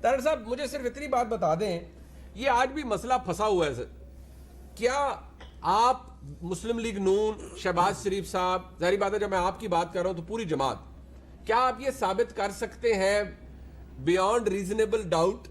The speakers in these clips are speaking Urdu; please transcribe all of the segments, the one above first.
طاہر صاحب مجھے صرف اتنی بات بتا دیں, یہ آج بھی مسئلہ پھنسا ہوا ہے سر, کیا آپ مسلم لیگ نون, شہباز شریف صاحب, ظاہری بات ہے جب میں آپ کی بات کر رہا ہوں تو پوری جماعت, کیا آپ یہ ثابت کر سکتے ہیں بیانڈ ریزنیبل ڈاؤٹ,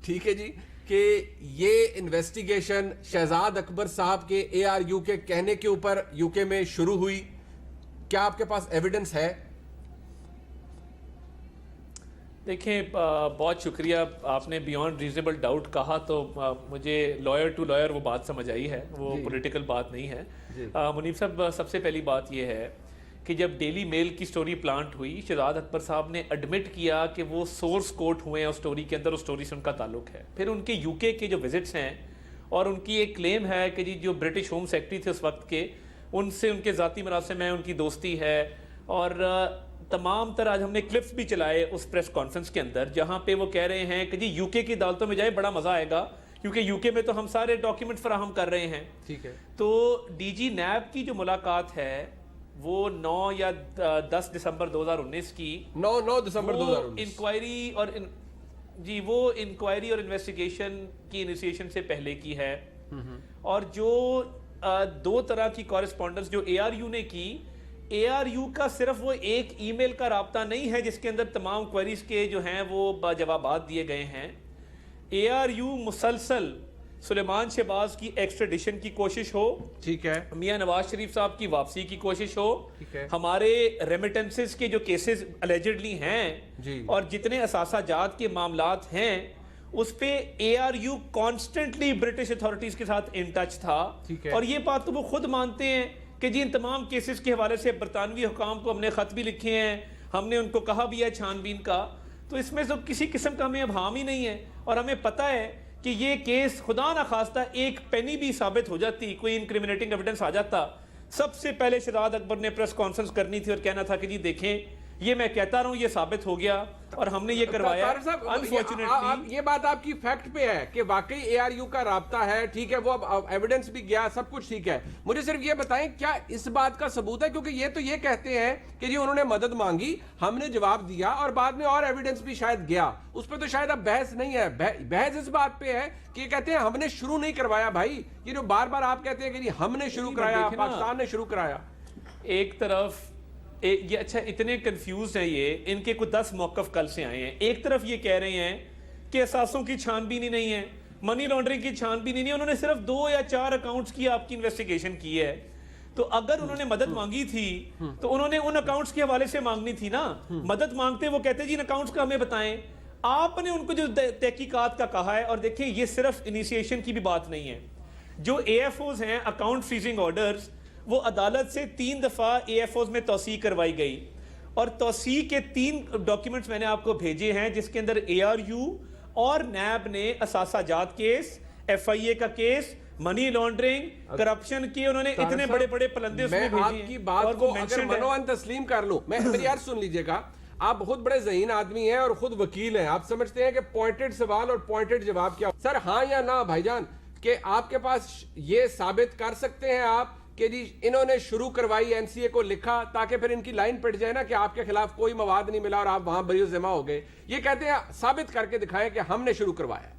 ٹھیک ہے جی, کہ یہ انویسٹیگیشن شہزاد اکبر صاحب کے اے آر یو کے کہنے کے اوپر یو کے میں شروع ہوئی؟ کیا آپ کے پاس ایویڈنس ہے؟ دیکھیں بہت شکریہ, آپ نے بیانڈ ریزنیبل ڈاؤٹ کہا تو مجھے لائر ٹو لائر وہ بات سمجھ آئی ہے, وہ پولیٹیکل بات نہیں ہے. منیب صاحب سب سے پہلی بات یہ ہے کہ جب ڈیلی میل کی سٹوری پلانٹ ہوئی, شہزاد اکبر صاحب نے ایڈمٹ کیا کہ وہ سورس کوٹ ہوئے ہیں اس سٹوری کے اندر, اس سٹوری سے ان کا تعلق ہے. پھر ان کے یو کے جو وزٹس ہیں, اور ان کی ایک کلیم ہے کہ جی جو برٹش ہوم سیکرٹری تھے اس وقت کے, ان سے ان کے ذاتی مراسم ہیں, ان کی دوستی ہے, اور تمام طرح آج ہم نے کلپس بھی چلائے اس پریس کانفرنس کے اندر جہاں پہ وہ کہہ رہے ہیں کہ جی یو کے کی عدالتوں میں جائے بڑا مزہ آئے گا, کیونکہ یو کے میں تو ہم سارے ڈاکیومنٹ فراہم کر رہے ہیں. ٹھیک ہے. تو ڈی جی نیب کی جو ملاقات ہے وہ 9 یا 10 دسمبر 2019 کی, 9 دسمبر 2019 انکوائری اور جی وہ انکوائری اور انویسٹیگیشن کی انیشیشن سے پہلے کی ہے. اور جو دو طرح کی کورسپونڈنس جو اے آر یو نے کی, اے آر یو کا صرف وہ ایک ای میل کا رابطہ نہیں ہے جس کے اندر تمام کوئریز کے جو ہیں وہ جوابات دیے گئے ہیں. اے آر یو مسلسل سلیمان شہباز کی ایکسٹریڈیشن کی کوشش ہو, ٹھیک ہے, میاں نواز شریف صاحب کی واپسی کی کوشش ہو, ہمارے ریمیٹنسز کے جو کیسز الیجڈلی ہیں اور جتنے اثاثہ جات کے معاملات ہیں اس پہ are you constantly British authorities کے ساتھ ان ٹچ تھا. اور یہ بات تو وہ خود مانتے ہیں کہ جی ان تمام کیسز کے حوالے سے برطانوی حکام کو ہم نے خط بھی لکھے ہیں, ہم نے ان کو کہا بھی ہے چھان بین کا. تو اس میں تو کسی قسم کا ہمیں ابہام ہی نہیں ہے, اور ہمیں پتہ ہے کہ یہ کیس خدا نخواستہ ایک پینی بھی ثابت ہو جاتی, کوئی انکریمنیٹنگ ایویڈنس آ جاتا, سب سے پہلے شہزاد اکبر نے پریس کانفرنس کرنی تھی اور کہنا تھا کہ جی دیکھیں یہ میں کہتا رہا ہوں یہ ثابت ہو گیا اور ہم نے یہ کروایا. یہ بات آپ کی فیکٹ پہ ہے کہ واقعی اے آر یو کا رابطہ ہے, ٹھیک ہے, وہ اب ایویڈنس بھی گیا, سب کچھ ٹھیک ہے. مجھے صرف یہ بتائیں کیا اس بات کا ثبوت ہے, کیونکہ یہ تو یہ کہتے ہیں کہ جی انہوں نے مدد مانگی, ہم نے جواب دیا, اور بعد میں اور ایویڈنس بھی شاید گیا, اس پہ تو شاید اب بحث نہیں ہے. بحث اس بات پہ ہے کہ یہ کہتے ہیں ہم نے شروع نہیں کروایا. بھائی یہ جو بار بار آپ کہتے ہیں کہ جی ہم نے شروع کرایا, پاکستان نے شروع کرایا. ایک طرف یہ اچھا اتنے کنفیوز ہیں یہ, ان کے کوئی 10 موقف کل سے آئے ہیں. ایک طرف یہ کہہ رہے ہیں کہ اثاثوں کی چھان بین ہی نہیں ہے, منی لانڈرنگ کی چھان بین ہی نہیں, انہوں نے صرف 2 یا 4 اکاؤنٹس کی آپ کی انویسٹیگیشن کی ہے. تو اگر انہوں نے مدد مانگی تھی تو انہوں نے ان اکاؤنٹس کے حوالے سے مانگنی تھی نا. مدد مانگتے وہ کہتے جی ان اکاؤنٹس کا ہمیں بتائیں. آپ نے ان کو جو تحقیقات کا کہا ہے, اور دیکھیں یہ صرف انیشیشن کی بھی بات نہیں ہے, جو اے ایف اوز ہیں اکاؤنٹ فریزنگ آرڈرز, وہ عدالت سے 3 دفعہ اے ایف اوز میں توثیق کروائی گئی, اور توثیق کے 3 ڈاکیومنٹس میں نے آپ کو بھیجے ہیں جس کے اندر اے آر یو اور نیب نے اثاثہ جات کیس, ایف آئی اے کا کیس, منی لانڈرنگ, کرپشن کی انہوں نے اتنے بڑے بڑے پلندے اس میں بھیجے ہیں. میں آپ کی بات کو اگر منوان تسلیم کر لوں, میری عرض سن لیجئے گا, آپ بہت بڑے ذہین آدمی ہیں اور خود وکیل ہیں, آپ سمجھتے ہیں کہ پوائنٹڈ سوال اور پوائنٹڈ جواب کیا. سر ہاں یا نہ بھائی جان, کہ آپ کے پاس یہ ثابت کر سکتے ہیں آپ کہ جی انہوں نے شروع کروائی, این سی اے کو لکھا تاکہ پھر ان کی لائن پٹ جائے نا کہ آپ کے خلاف کوئی مواد نہیں ملا اور آپ وہاں بری ذمہ ہو گئے. یہ کہتے ہیں ثابت کر کے دکھائیں کہ ہم نے شروع کروایا.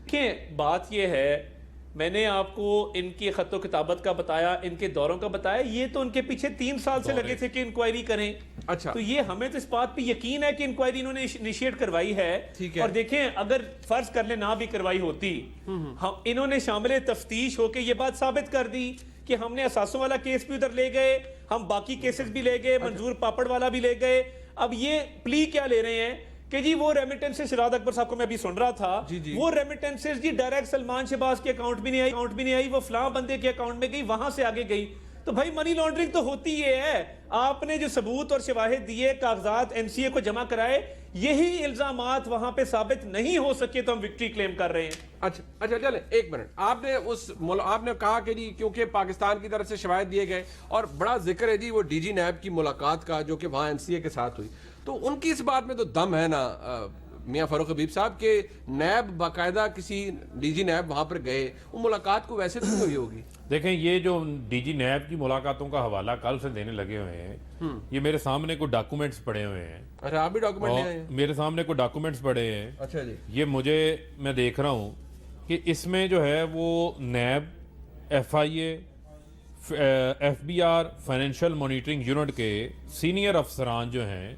کہ بات یہ ہے, میں نے آپ کو ان کی خط و کتابت کا بتایا, ان کے دوروں کا بتایا, یہ تو ان کے پیچھے 3 سال سے لگے تھے کہ انکوائری کریں. اچھا, تو یہ ہمیں تو اس بات پہ یقین ہے کہ انکوائری انہوں نے انیشیٹ کروائی ہے. اور دیکھیں اگر فرض کر لیں نہ بھی کروائی ہوتی, انہوں نے شامل تفتیش ہو کے یہ بات ثابت کر دی کہ ہم نے اثاثوں والا کیس بھی ادھر لے گئے, ہم باقی کیسز بھی لے گئے, منظور پاپڑ والا بھی لے گئے. اب یہ پلی کیا لے رہے ہیں کہ جی وہ ریمیٹنسز, شہزاد اکبر صاحب کو میں ابھی سن رہا تھا, وہ ریمیٹنسز جی ڈائریکٹ سلمان شہباز کے اکاؤنٹ بھی نہیں آئی, وہ فلاں بندے کے اکاؤنٹ میں گئی, وہاں سے آگے گئی. تو بھائی منی لانڈرنگ تو ہوتی یہ ہے, آپ نے جو ثبوت اور شواہد دیے, کاغذات این سی اے کو جمع کرائے, یہی الزامات وہاں پہ ثابت نہیں ہو سکے تو ہم وکٹری کلیم کر رہے ہیں. اچھا چلیں ایک منٹ, آپ نے کہا کہ جی کیونکہ پاکستان کی طرف سے شواہد دیے گئے, اور بڑا ذکر ہے جی وہ ڈی جی نیب کی ملاقات کا جو کہ وہاں این سی اے کے ساتھ ہوئی, تو ان کی اس بات میں تو دم ہے نا میاں فاروق حبیب صاحب کے نیب باقاعدہ کسی ڈی جی نیب وہاں پر گئے, وہ ملاقات کو ویسے تو نہیں ہوئی ہوگی. دیکھیں یہ جو ڈی جی نیب کی ملاقاتوں کا حوالہ کل سے دینے لگے ہوئے ہیں, یہ میرے سامنے کوئی ڈاکومنٹس پڑے ہوئے ہیں. اچھا, آپ بھی ڈاکومنٹ لے آئے ہیں؟ میرے سامنے کوئی ڈاکومنٹس پڑے ہیں. اچھا جی. یہ میں دیکھ رہا ہوں کہ اس میں جو ہے وہ NAB, F I A, F B R, financial monitoring unit کے سینئر افسران جو ہیں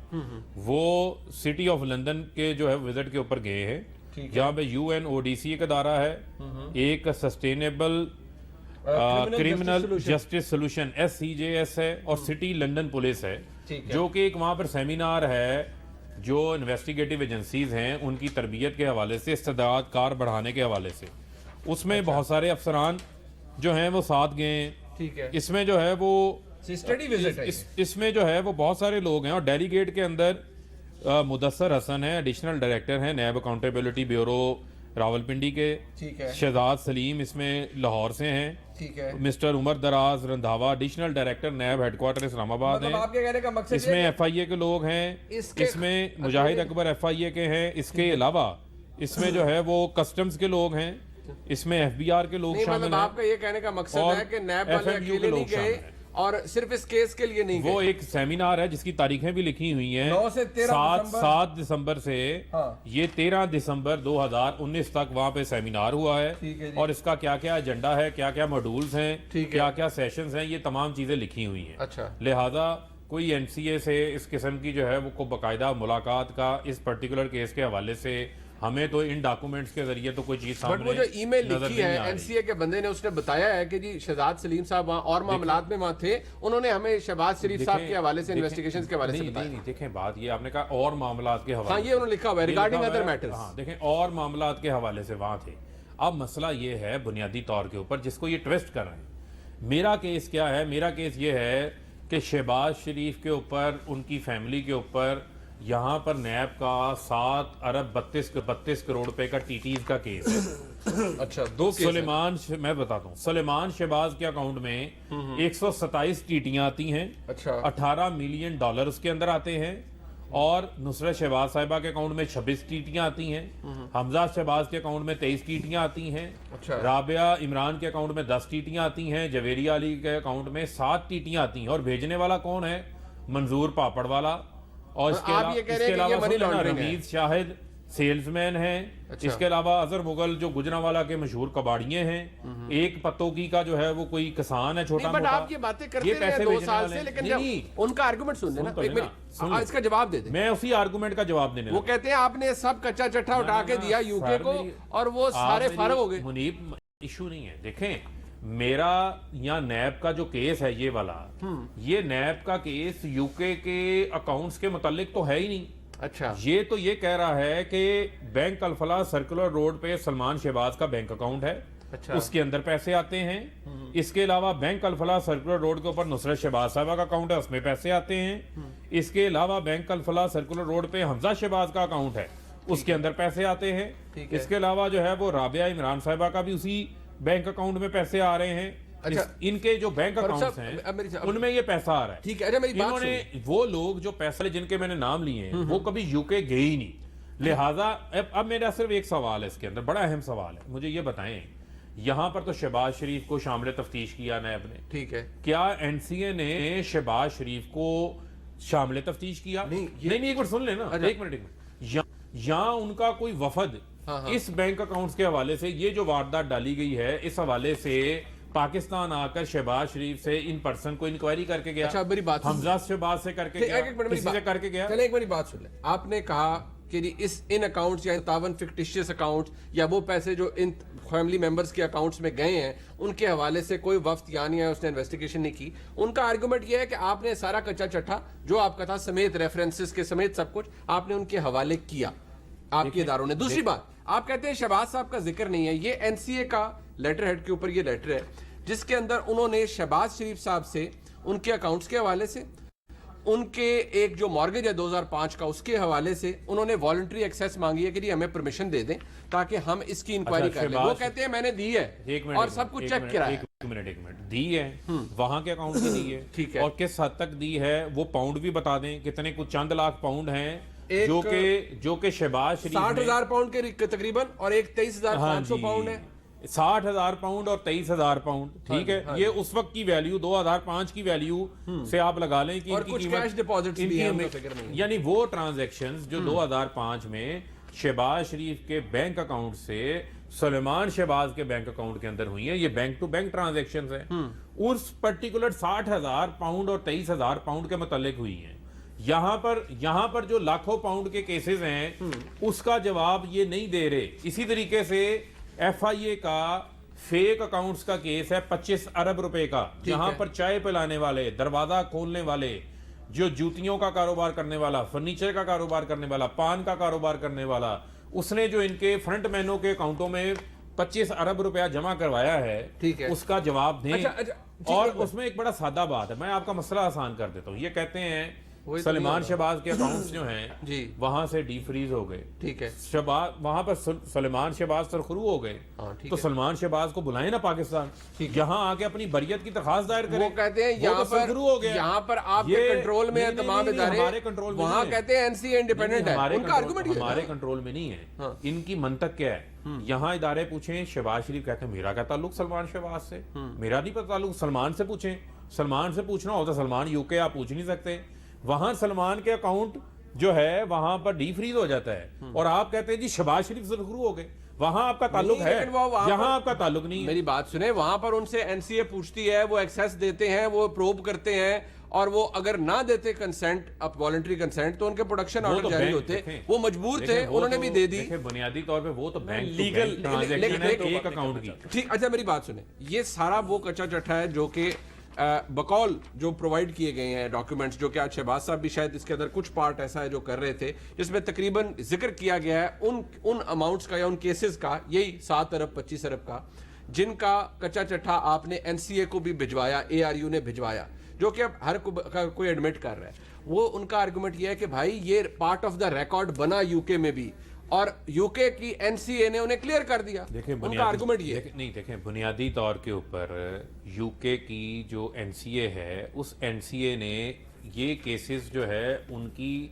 وہ سٹی آف لندن کے جو ہے وزٹ کے اوپر گئے ہیں, جہاں پہ U N O D C ایک ادارہ ہے, ایک sustainable criminal justice solution S C J S ہے, اور سٹی لندن پولیس ہے, جو کہ ایک وہاں پر سیمینار ہے جو انویسٹیگیٹو ایجنسیز ہیں ان کی تربیت کے حوالے سے, استعداد کار بڑھانے کے حوالے سے. اس میں بہت سارے افسران جو ہیں وہ ساتھ گئے ہیں. اس میں جو ہے وہ اس میں جو ہے وہ بہت سارے لوگ ہیں, اور ڈیلیگیٹ کے اندر مدثر حسن ہے, ایڈیشنل ڈائریکٹر ہیں نیب اکاؤنٹیبلٹی بیورو راولپنڈی کے. شہزاد سلیم اس میں لاہور سے ہیں. Mister Umar Daraz Randhawa additional director NAB headquarter Islamabad ہیں. اس میں ایف آئی اے کے لوگ ہیں, اس میں مجاہد اکبر ایف آئی اے کے ہیں. اس کے علاوہ اس میں جو ہے وہ کسٹمز کے لوگ ہیں, اس میں ایف بی آر کے لوگ شامل ہیں. آپ کا یہ کہنے کا مقصد ہے کہ نیب والے اکیلے نہیں گئے اور صرف اس کیس کے لیے نہیں گئے. وہ ایک سیمینار ہے جس کی تاریخیں بھی لکھی ہوئی ہیں, 7 دسمبر سے یہ 13 دسمبر 2019 تک وہاں پہ سیمینار ہوا ہے, اور اس کا کیا کیا ایجنڈا ہے, کیا کیا موڈولز ہیں, کیا کیا سیشنز ہیں, یہ تمام چیزیں لکھی ہوئی ہیں. لہذا کوئی این سی اے سے اس قسم کی جو ہے وہ باقاعدہ ملاقات کا اس پرٹیکولر کیس کے حوالے سے ہمیں تو ان ڈاکومنٹس کے ذریعے تو کوئی چیز سامنے بٹ وہ جو ای میل لکھی ہے این سی اے کے بندے نے, اس نے بتایا ہے کہ جی شہزاد سلیم صاحب وہاں اور معاملات میں وہاں تھے, انہوں نے ہمیں شہباز شریف صاحب کے حوالے سے انویسٹیگیشنز کے حوالے سے بتایا. نہیں دیکھیں بات یہ آپ نے کہا اور معاملات کے حوالے, ہاں یہ انہوں نے لکھا ہوا ہے ریگارڈنگ ادر میٹرز. ہاں دیکھیں اور معاملات کے حوالے سے وہاں تھے. اب مسئلہ یہ ہے بنیادی طور کے اوپر جس کو یہ ٹویسٹ کر رہے ہیں, میرا کیس کیا ہے, میرا کیس یہ ہے کہ شہباز شریف کے اوپر, ان کی فیملی کے اوپر یہاں پر نیب کا 7 ارب 32 کروڑ روپے کا ٹی ٹیز کا کیس ہے. اچھا, 2 کیس سلیمان, میں بتاتا ہوں, سلیمان شہباز کے اکاؤنٹ میں 127 ٹیٹیاں آتی ہیں, 18 ملین ڈالر اس کے اندر آتے ہیں, اور نصرت شہباز صاحبہ کے اکاؤنٹ میں 26 ٹیٹیاں آتی ہیں, حمزہ شہباز کے اکاؤنٹ میں 23 ٹیٹیاں آتی ہیں, رابعہ عمران کے اکاؤنٹ میں 10 ٹیٹیاں آتی ہیں, جویریہ علی کے اکاؤنٹ میں 7 ٹیٹیاں آتی ہیں, اور بھیجنے والا کون ہے, منظور پاپڑ والا. اور اس کے علاوہ رمیز شاہد سیلز مین ہیں, اس کے علاوہ اظہر مغل جو گجرانوالہ کے مشہور کباڑیے ہیں, ایک پتوکی کا جو ہے وہ کوئی کسان ہے چھوٹا موٹا. آپ یہ باتیں کرتے رہے 2 سال سے, لیکن ان کا آرگومنٹ سن لینا, اس کا جواب دے دیں. میں اسی آرگومنٹ کا جواب دینے, وہ کہتے ہیں آپ نے سب کچا چٹھا اٹھا کے دیا یو کے کو اور وہ سارے فارغ ہو گئے. منیب ایشو نہیں ہے, دیکھیں میرا یہاں نیب کا جو کیس ہے یہ والا, یہ نیب کا کیس یو کے اکاؤنٹس کے متعلق تو ہے ہی نہیں. اچھا, یہ تو یہ کہہ رہا ہے کہ بینک الفلاح سرکولر روڈ پہ سلمان شہباز کا بینک اکاؤنٹ ہے, اس کے اندر پیسے آتے ہیں. اس کے علاوہ بینک الفلاح سرکولر روڈ کے اوپر نصرت شہباز صاحبہ کا اکاؤنٹ ہے, اس میں پیسے آتے ہیں. اس کے علاوہ بینک الفلاح سرکولر روڈ پہ حمزہ شہباز کا اکاؤنٹ ہے, اس کے اندر پیسے آتے ہیں. اس کے علاوہ جو ہے وہ رابعہ عمران صاحبہ کا بھی اسی بینک اکاؤنٹ میں پیسے آ رہے ہیں. ان کے جو بینک اکاؤنٹس ہیں ان میں یہ پیسہ آ رہا ہے. ٹھیک ہے, انہوں نے وہ لوگ جو پیسے جن کے میں نے نام لیے ہیں وہ کبھی یو کے گئے ہی نہیں. لہٰذا اب میرا صرف ایک سوال ہے اس کے اندر, بڑا اہم سوال ہے, مجھے یہ بتائیں, یہاں پر تو شہباز شریف کو شامل تفتیش کیا نیب نے, ٹھیک ہے, کیا این سی اے نے شہباز شریف کو شامل تفتیش کیا؟ نہیں, ایک منٹ سن لیں نا, ایک منٹ. یہاں ان کا کوئی وفد اس بینک اکاؤنٹس کے حوالے سے, یہ جو واردات ڈالی گئی ہے اس حوالے سے پاکستان آ کر شہباز شریف سے ان پرسن کو انکوائری کر کے گیا, حمزہ شہباز سے کر کے گیا, کسی سے کر کے گیا. چلیں ایک بڑی بات سن لیں, آپ نے کہا کہ ان اکاؤنٹس یا 57 فکٹیشیس اکاؤنٹس یا وہ پیسے جو ان فیملی ممبرز کے اکاؤنٹس میں گئے ہیں ان کے حوالے سے کوئی وفد یعنی اس نے انویسٹیگیشن نہیں کی. ان کا آرگومنٹ یہ ہے کہ آپ نے سارا کچا چٹھا جو آپ کا تھا سمیت ریفرنسز کے سمیت سب کچھ آپ نے ان کے حوالے کیا آپ کے اداروں نے. دوسری بات, آپ کہتے ہیں شہباز صاحب کا ذکر نہیں ہے, یہ این سی اے کا لیٹر ہیڈ کے اوپر یہ لیٹر ہے جس کے اندر انہوں نے شہباز شریف صاحب سے ان کے اکاؤنٹس کے حوالے سے, ان کے ایک جو مارگیج ہے 2005 کا اس کے حوالے سے انہوں نے والنٹری ایکسیس مانگی ہے کہ جی ہمیں پرمیشن دے دیں تاکہ ہم اس کی انکوائری کر لیں. وہ کہتے ہیں میں نے دی ہے اور سب کچھ چیک کرا ہے. ایک منٹ دی ہے, وہاں کے اکاؤنٹ کی دی ہے, اور کس حد تک دی ہے وہ پاؤنڈ بھی بتا دیں, کتنے کچھ چند لاکھ پاؤنڈ ہیں جو کہ شہباز شریف 60,000 پاؤنڈ کے تقریباً اور ایک 23,500 پاؤنڈ ہے. 60,000 پاؤنڈ اور 23,000 پاؤنڈ. ٹھیک ہے, یہ اس وقت کی ویلیو 2005 کی ویلیو سے آپ لگا لیں کہ اور کچھ کیش ڈپازٹس بھی ہیں, ہمیں فکر نہیں. یعنی وہ ٹرانزیکشنز جو 2005 میں شہباز شریف کے بینک اکاؤنٹ سے سلیمان شہباز کے بینک اکاؤنٹ کے اندر ہوئی ہیں, یہ بینک ٹو بینک ٹرانزیکشنز ہیں. اس پرٹیکولر 60,000 پاؤنڈ اور 23,000 پاؤنڈ کے متعلق ہوئی ہیں. یہاں پر جو لاکھوں پاؤنڈ کے کیسز ہیں اس کا جواب یہ نہیں دے رہے. اسی طریقے سے ایف آئی اے کا فیک اکاؤنٹس کا کیس ہے 25 ارب روپے کا, جہاں پر چائے پلانے والے, دروازہ کھولنے والے, جو جوتیوں کا کاروبار کرنے والا, فرنیچر کا کاروبار کرنے والا, پان کا کاروبار کرنے والا, اس نے جو ان کے فرنٹ مینوں کے اکاؤنٹوں میں 25 ارب روپیہ جمع کروایا ہے, اس کا جواب دیں. اور اس میں ایک بڑا سادہ بات ہے, میں آپ کا مسئلہ آسان کر دیتا ہوں. یہ کہتے ہیں سلیمان شہباز کے اکاؤنٹس جو ہیں وہاں سے ڈی فریز ہو گئے. ٹھیک ہے, وہاں پر سلیمان شہباز سرخرو ہو گئے, تو سلمان شہباز کو بلائیں نا پاکستان, یہاں آ کے اپنی بریت کی درخواست دائر کریں. وہ کہتے ہیں یہاں پر آپ کے کنٹرول میں ہیں تمام ادارے, وہاں کہتے ہیں این سی اے انڈیپینڈنٹ ہے. ان کا آرگومنٹ یہ ہے ہمارے کنٹرول میں نہیں ہے. ان کی منطق کیا ہے؟ یہاں ادارے پوچھیں, شہباز شریف کہتے ہیں میرا کیا تعلق سلمان شہباز سے, میرا نہیں پتہ تعلق. سلمان سے پوچھیں, سلمان سے پوچھنا ہوتا, سلمان یو کے آپ پوچھ نہیں سکتے. وہاں سلمان کے اکاؤنٹ جو ہے وہاں پر ڈی فریز ہو جاتا ہے, اور آپ کہتے ہیں جی شہباز شریف سرخرو ہو گئے. وہاں آپ کا تعلق ہے, یہاں آپ کا تعلق نہیں ہے. میری بات سنیں, وہاں پر ان سے این سی اے پوچھتی ہے, وہ ایکسیس دیتے ہیں, وہ پروب کرتے ہیں, اور وہ اگر نہ دیتے کنسنٹ, اب والنٹری کنسنٹ, تو ان کے پروڈکشن آرڈر جاری ہوتے. وہ مجبور تھے, انہوں نے بھی دے دی. بنیادی طور پہ وہ تو بینک لیگل ٹرانزیکشن ہے ایک اکاؤنٹ کی. ٹھیک, اچھا میری بات سنیں, یہ سارا وہ کچا چٹھا ہے جو کہ بقول جو پرووائڈ کیے گئے ہیں ڈاکیومنٹس, جو کہ آج شہباز صاحب بھی شاید اس کے اندر کچھ پارٹ ایسا ہے جو کر رہے تھے, جس میں تقریباً ذکر کیا گیا ہے ان اماؤنٹس کا یا ان کیسز کا, یہی 7 ارب 25 ارب کا, جن کا کچا چٹھا آپ نے این سی اے کو بھی بھجوایا, اے آر یو نے بھجوایا, جو کہ اب ہر کوئی ایڈمٹ کر رہا ہے. وہ ان کا آرگومنٹ یہ ہے کہ بھائی یہ پارٹ آف دا ریکارڈ بنا یو کے میں بھی, اور یو کے کی این سی اے نے انہیں کلیئر کر دیا. ان کا آرگومنٹ یہ نہیں, دیکھیں بنیادی طور کے اوپر یو کے کی جو این سی اے ہے, اس این سی اے نے یہ کیسز جو ہے ان کی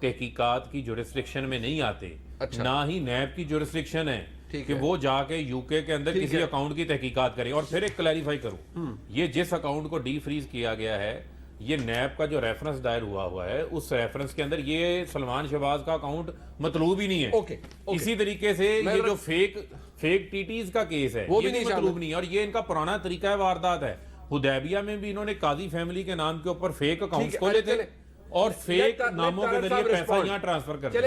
تحقیقات کی جورسڈکشن میں نہیں آتے, نہ ہی نیب کی جورسڈکشن ہے کہ وہ جا کے یو کے اندر کسی اکاؤنٹ کی تحقیقات کریں. اور پھر ایک کلیریفائی کروں, یہ جس اکاؤنٹ کو ڈی فریز کیا گیا ہے, یہ نیب کا جو ریفرنس دائر ہوا ہے, اس ریفرنس کے اندر یہ سلمان شہباز کا اکاؤنٹ مطلوب ہی نہیں ہے. اسی طریقے سے یہ جو فیک ٹی ٹیز کا کیس ہے, یہ بھی مطلوب نہیں ہے, اور یہ ان کا پرانا طریقہ واردات ہے. حدیبیہ میں بھی انہوں نے قاضی فیملی کے نام کے اوپر فیک اکاؤنٹس کھولے تھے اور فیک ناموں کے ذریعے پیسہ یہاں ٹرانسفر کر دیا.